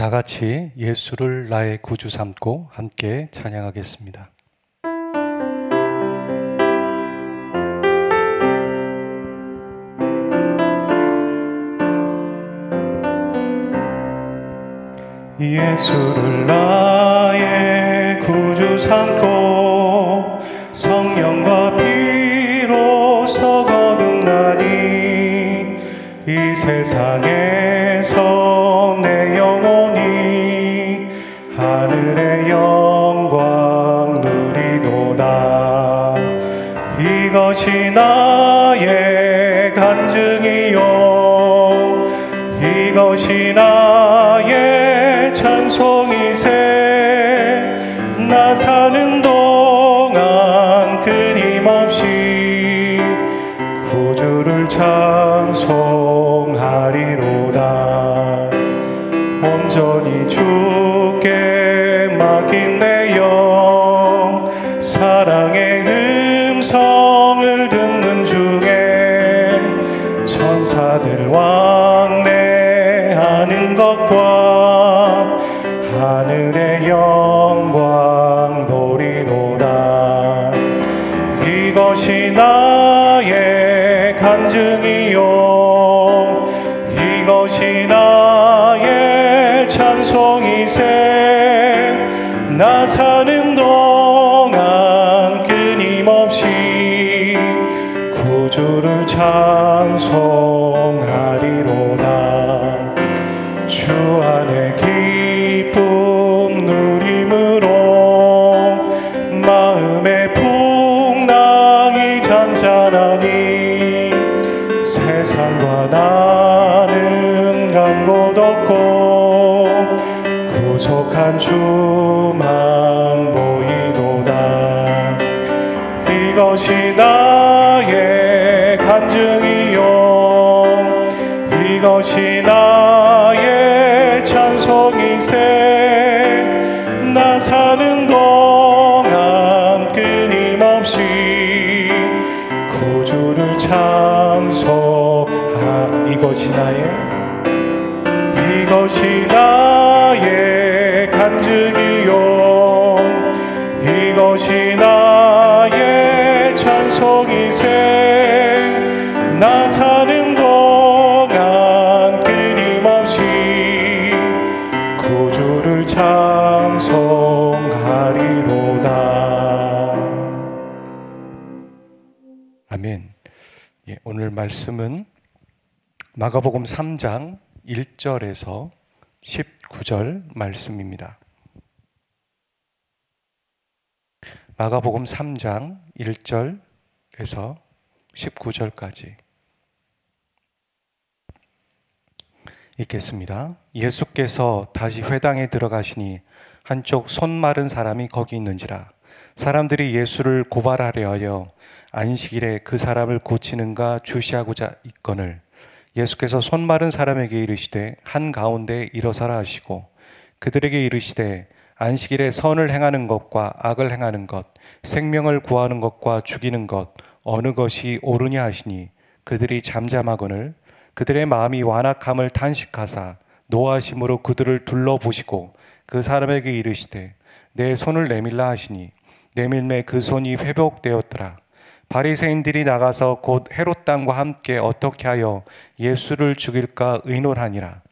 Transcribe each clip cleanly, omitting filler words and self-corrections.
다 같이 예수를 나의 구주 삼고 함께 찬양하겠습니다. 예수를 나의 구주 삼고 성령과 피로서 거듭나니 이 세상에서 내 영혼이 하늘의 영광 누리도다. 이것이 나의 간증이요 이것이 나의 찬송이세. 나 사는 동안 끊임없이 구주를 찬송하리로다. 온전히 주께 맡긴 내 영 사랑의 음성을 듣는 중에 천사들 왕래하는 것과 하늘의 영광 보리도다. 이것이 나의 간증이요 이것이 나의 찬송이세. 나 사는 동안 끊임없이 구주를 찬송하리로다. 주 안에 기쁨 누림으로 마음의 풍랑이 잔잔하니 세상과 나는 간 곳 없고 구속한 주만 보이도다. 이것이 나의 간증이요 이것이 나의 찬송이세. 나 사는 동안 끊임없이 구주를 이것이 나의 간증이요 이것이 나의 찬송이세. 나 사는 동안 끊임없이 구주를 찬송하리로다. 아멘. 오늘 말씀은 마가복음 3장 1절에서 19절 말씀입니다. 마가복음 3장 1절에서 19절까지 읽겠습니다. 예수께서 다시 회당에 들어가시니 한쪽 손 마른 사람이 거기 있는지라. 사람들이 예수를 고발하려 하여 안식일에 그 사람을 고치는가 주시하고자 있거늘 예수께서 손 마른 사람에게 이르시되 한가운데 일어서라 하시고 그들에게 이르시되 안식일에 선을 행하는 것과 악을 행하는 것 생명을 구하는 것과 죽이는 것 어느 것이 옳으냐 하시니 그들이 잠잠하거늘 그들의 마음이 완악함을 탄식하사 노하심으로 그들을 둘러보시고 그 사람에게 이르시되 내 손을 내밀라 하시니 내밀매 그 손이 회복되었더라. 바리새인들이 나가서 곧 헤롯 당과 함께 어떻게 하여 예수를 죽일까 의논하니라.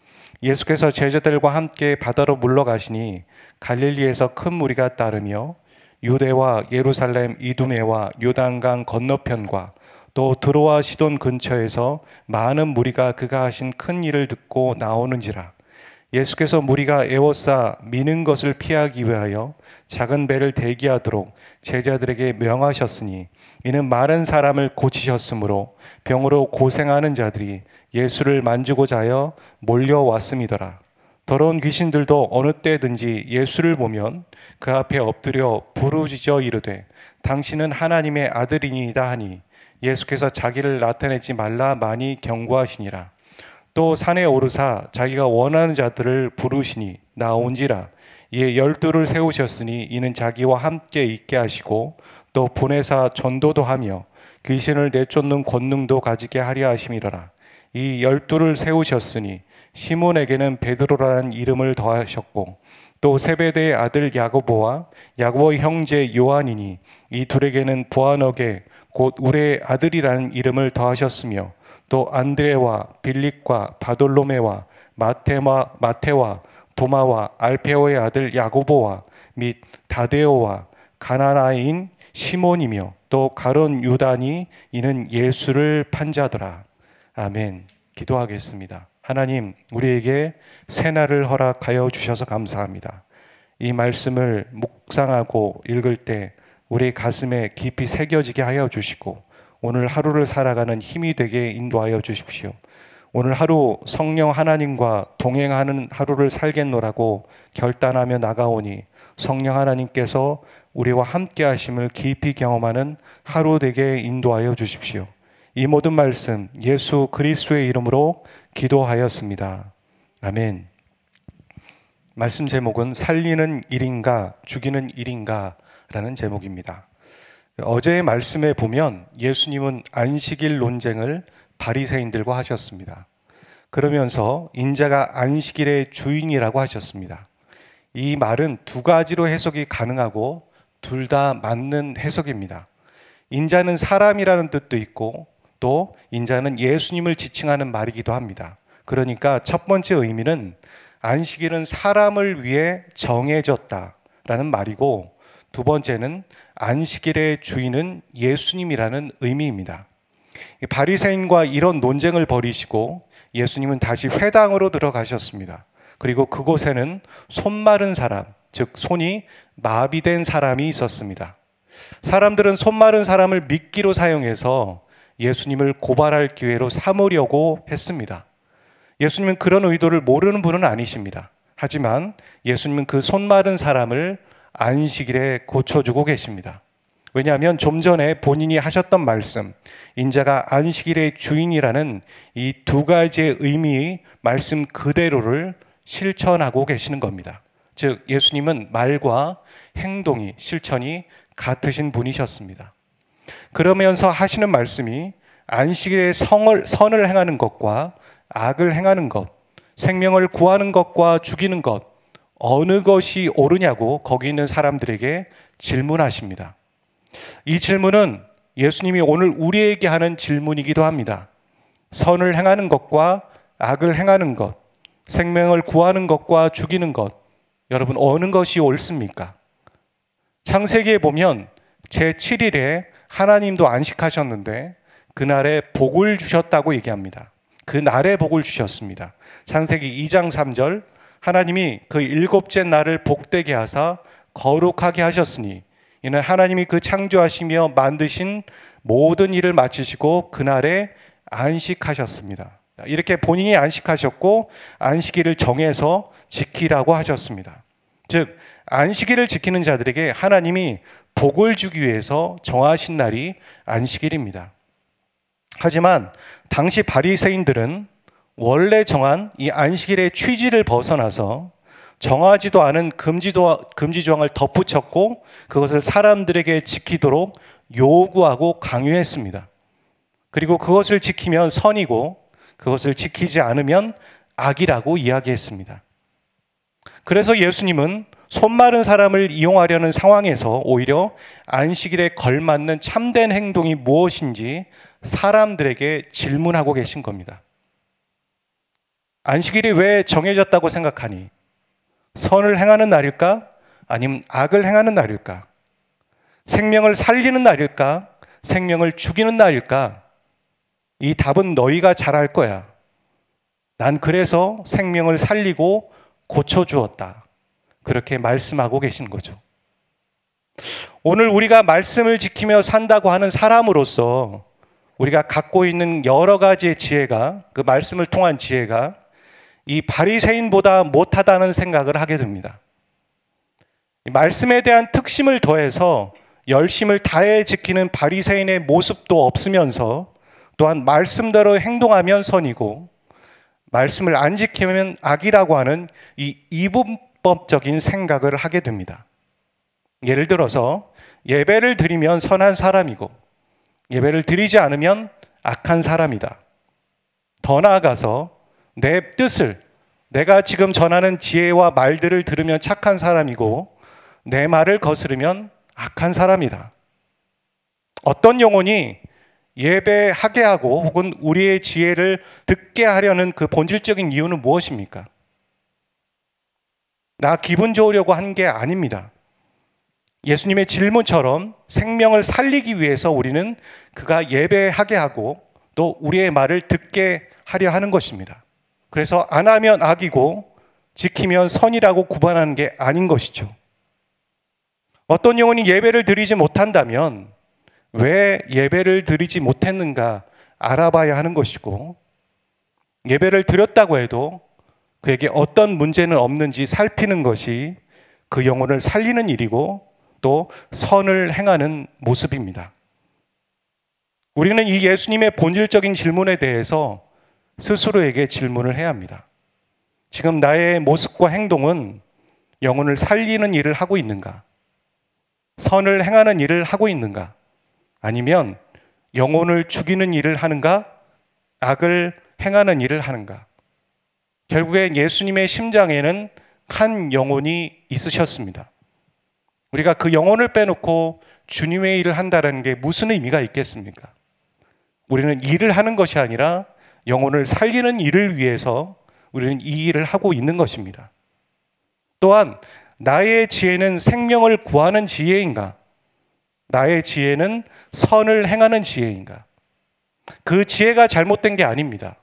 예수께서 제자들과 함께 바다로 물러가시니 갈릴리에서 큰 무리가 따르며 유대와 예루살렘 이두메와 요단강 건너편과 또 드로아 시돈 근처에서 많은 무리가 그가 하신 큰 일을 듣고 나오는지라. 예수께서 무리가 에워싸 미는 것을 피하기 위하여 작은 배를 대기하도록 제자들에게 명하셨으니 이는 많은 사람을 고치셨으므로 병으로 고생하는 자들이 예수를 만지고자 하여 몰려왔음이더라. 더러운 귀신들도 어느 때든지 예수를 보면 그 앞에 엎드려 부르짖어 이르되 당신은 하나님의 아들이니이다 하니 예수께서 자기를 나타내지 말라 많이 경고하시니라. 또 산에 오르사 자기가 원하는 자들을 부르시니 나온지라. 이에 12를 세우셨으니 이는 자기와 함께 있게 하시고 또 보내사 전도도 하며 귀신을 내쫓는 권능도 가지게 하려 하심이로라. 이 12를 세우셨으니 시몬에게는 베드로라는 이름을 더하셨고 또 세베대의 아들 야고보와 야고보의 형제 요한이니 이 둘에게는 보아너게 곧 우레의 아들이라는 이름을 더하셨으며 또 안드레와 빌립과 바돌로메와 마테와 도마와 알페오의 아들 야고보와 및 다데오와 가나나인 시몬이며 또 가룟 유다니 이는 예수를 판자더라. 아멘. 기도하겠습니다. 하나님, 우리에게 새날을 허락하여 주셔서 감사합니다. 이 말씀을 묵상하고 읽을 때 우리 가슴에 깊이 새겨지게 하여 주시고 오늘 하루를 살아가는 힘이 되게 인도하여 주십시오. 오늘 하루 성령 하나님과 동행하는 하루를 살겠노라고 결단하며 나가오니 성령 하나님께서 우리와 함께 하심을 깊이 경험하는 하루 되게 인도하여 주십시오. 이 모든 말씀 예수 그리스도의 이름으로 기도하였습니다. 아멘. 말씀 제목은 살리는 일인가 죽이는 일인가 라는 제목입니다. 어제의 말씀에 보면 예수님은 안식일 논쟁을 바리새인들과 하셨습니다. 그러면서 인자가 안식일의 주인이라고 하셨습니다. 이 말은 두 가지로 해석이 가능하고 둘 다 맞는 해석입니다. 인자는 사람이라는 뜻도 있고 또 인자는 예수님을 지칭하는 말이기도 합니다. 그러니까 첫 번째 의미는 안식일은 사람을 위해 정해졌다라는 말이고 두 번째는 안식일의 주인은 예수님이라는 의미입니다. 바리새인과 이런 논쟁을 벌이시고 예수님은 다시 회당으로 들어가셨습니다. 그리고 그곳에는 손 마른 사람, 즉 손이 마비된 사람이 있었습니다. 사람들은 손 마른 사람을 미끼로 사용해서 예수님을 고발할 기회로 삼으려고 했습니다. 예수님은 그런 의도를 모르는 분은 아니십니다. 하지만 예수님은 그 손 마른 사람을 안식일에 고쳐주고 계십니다. 왜냐하면 좀 전에 본인이 하셨던 말씀, 인자가 안식일의 주인이라는 이 두 가지의 의미의 말씀 그대로를 실천하고 계시는 겁니다. 즉 예수님은 말과 행동이 실천이 같으신 분이셨습니다. 그러면서 하시는 말씀이 안식일에 선을 행하는 것과 악을 행하는 것, 생명을 구하는 것과 죽이는 것 어느 것이 옳으냐고 거기 있는 사람들에게 질문하십니다. 이 질문은 예수님이 오늘 우리에게 하는 질문이기도 합니다. 선을 행하는 것과 악을 행하는 것, 생명을 구하는 것과 죽이는 것, 여러분 어느 것이 옳습니까? 창세기에 보면 제7일에 하나님도 안식하셨는데 그날에 복을 주셨다고 얘기합니다. 그날에 복을 주셨습니다. 창세기 2장 3절 하나님이 그 일곱째 날을 복되게 하사 거룩하게 하셨으니 이는 하나님이 그 창조하시며 만드신 모든 일을 마치시고 그날에 안식하셨습니다. 이렇게 본인이 안식하셨고 안식일을 정해서 지키라고 하셨습니다. 즉 안식일을 지키는 자들에게 하나님이 복을 주기 위해서 정하신 날이 안식일입니다. 하지만 당시 바리새인들은 원래 정한 이 안식일의 취지를 벗어나서 정하지도 않은 금지 조항을 덧붙였고 그것을 사람들에게 지키도록 요구하고 강요했습니다. 그리고 그것을 지키면 선이고 그것을 지키지 않으면 악이라고 이야기했습니다. 그래서 예수님은 손 마른 사람을 이용하려는 상황에서 오히려 안식일에 걸맞는 참된 행동이 무엇인지 사람들에게 질문하고 계신 겁니다. 안식일이 왜 정해졌다고 생각하니? 선을 행하는 날일까? 아니면 악을 행하는 날일까? 생명을 살리는 날일까? 생명을 죽이는 날일까? 이 답은 너희가 잘 알 거야. 난 그래서 생명을 살리고 고쳐주었다. 그렇게 말씀하고 계신 거죠. 오늘 우리가 말씀을 지키며 산다고 하는 사람으로서 우리가 갖고 있는 여러 가지의 지혜가, 그 말씀을 통한 지혜가 이 바리새인보다 못하다는 생각을 하게 됩니다. 말씀에 대한 특심을 더해서 열심을 다해 지키는 바리새인의 모습도 없으면서 또한 말씀대로 행동하면 선이고 말씀을 안 지키면 악이라고 하는 이 이분법적인 생각을 하게 됩니다. 예를 들어서 예배를 드리면 선한 사람이고 예배를 드리지 않으면 악한 사람이다. 더 나아가서 내 뜻을 내가 지금 전하는 지혜와 말들을 들으면 착한 사람이고 내 말을 거스르면 악한 사람이다. 어떤 영혼이 예배하게 하고 혹은 우리의 지혜를 듣게 하려는 그 본질적인 이유는 무엇입니까? 나 기분 좋으려고 한 게 아닙니다. 예수님의 질문처럼 생명을 살리기 위해서 우리는 그가 예배하게 하고 또 우리의 말을 듣게 하려 하는 것입니다. 그래서 안 하면 악이고 지키면 선이라고 구분하는 게 아닌 것이죠. 어떤 영혼이 예배를 드리지 못한다면 왜 예배를 드리지 못했는가 알아봐야 하는 것이고, 예배를 드렸다고 해도 그에게 어떤 문제는 없는지 살피는 것이 그 영혼을 살리는 일이고 또 선을 행하는 모습입니다. 우리는 이 예수님의 본질적인 질문에 대해서 스스로에게 질문을 해야 합니다. 지금 나의 모습과 행동은 영혼을 살리는 일을 하고 있는가? 선을 행하는 일을 하고 있는가? 아니면 영혼을 죽이는 일을 하는가? 악을 행하는 일을 하는가? 결국엔 예수님의 심장에는 한 영혼이 있으셨습니다. 우리가 그 영혼을 빼놓고 주님의 일을 한다는 게 무슨 의미가 있겠습니까? 우리는 일을 하는 것이 아니라 영혼을 살리는 일을 위해서 우리는 이 일을 하고 있는 것입니다. 또한 나의 지혜는 생명을 구하는 지혜인가? 나의 지혜는 선을 행하는 지혜인가? 그 지혜가 잘못된 게 아닙니다.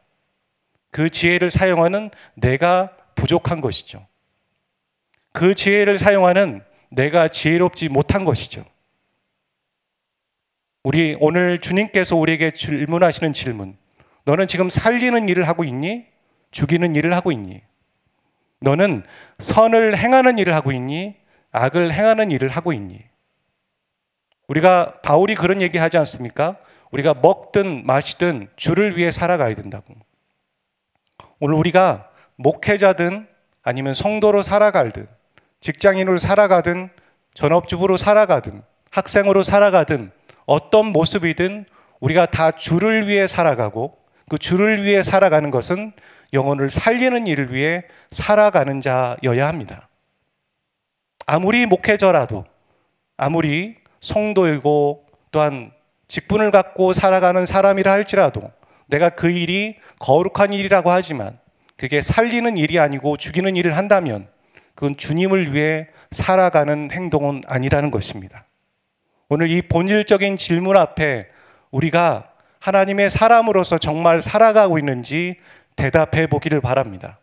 그 지혜를 사용하는 내가 부족한 것이죠. 그 지혜를 사용하는 내가 지혜롭지 못한 것이죠. 우리 오늘 주님께서 우리에게 질문하시는 질문, 너는 지금 살리는 일을 하고 있니? 죽이는 일을 하고 있니? 너는 선을 행하는 일을 하고 있니? 악을 행하는 일을 하고 있니? 우리가 바울이 그런 얘기 하지 않습니까? 우리가 먹든 마시든 주를 위해 살아가야 된다고. 오늘 우리가 목회자든 아니면 성도로 살아가든 직장인으로 살아가든 전업주부로 살아가든 학생으로 살아가든 어떤 모습이든 우리가 다 주를 위해 살아가고, 그 주를 위해 살아가는 것은 영혼을 살리는 일을 위해 살아가는 자여야 합니다. 아무리 목회자라도, 아무리 성도이고 또한 직분을 갖고 살아가는 사람이라 할지라도 내가 그 일이 거룩한 일이라고 하지만 그게 살리는 일이 아니고 죽이는 일을 한다면 그건 주님을 위해 살아가는 행동은 아니라는 것입니다. 오늘 이 본질적인 질문 앞에 우리가 하나님의 사람으로서 정말 살아가고 있는지 대답해 보기를 바랍니다.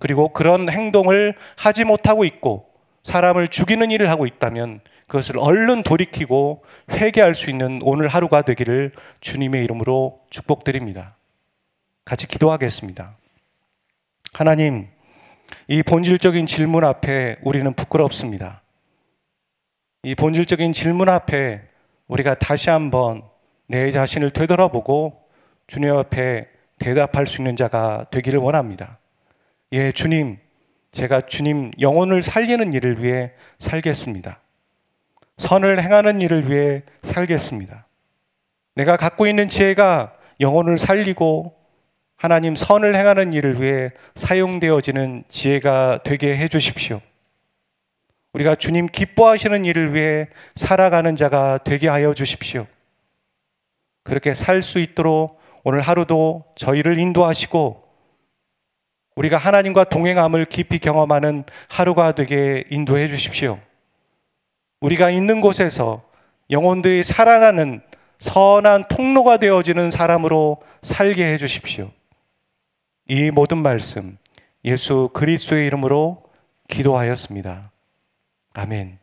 그리고 그런 행동을 하지 못하고 있고 사람을 죽이는 일을 하고 있다면 그것을 얼른 돌이키고 회개할 수 있는 오늘 하루가 되기를 주님의 이름으로 축복드립니다. 같이 기도하겠습니다. 하나님, 이 본질적인 질문 앞에 우리는 부끄럽습니다. 이 본질적인 질문 앞에 우리가 다시 한번 내 자신을 되돌아보고 주님 앞에 대답할 수 있는 자가 되기를 원합니다. 예, 주님, 제가 주님 영혼을 살리는 일을 위해 살겠습니다. 선을 행하는 일을 위해 살겠습니다. 내가 갖고 있는 지혜가 영혼을 살리고 하나님 선을 행하는 일을 위해 사용되어지는 지혜가 되게 해 주십시오. 우리가 주님 기뻐하시는 일을 위해 살아가는 자가 되게 하여 주십시오. 그렇게 살 수 있도록 오늘 하루도 저희를 인도하시고 우리가 하나님과 동행함을 깊이 경험하는 하루가 되게 인도해 주십시오. 우리가 있는 곳에서 영혼들이 살아나는 선한 통로가 되어지는 사람으로 살게 해 주십시오. 이 모든 말씀 예수 그리스도의 이름으로 기도하였습니다. 아멘.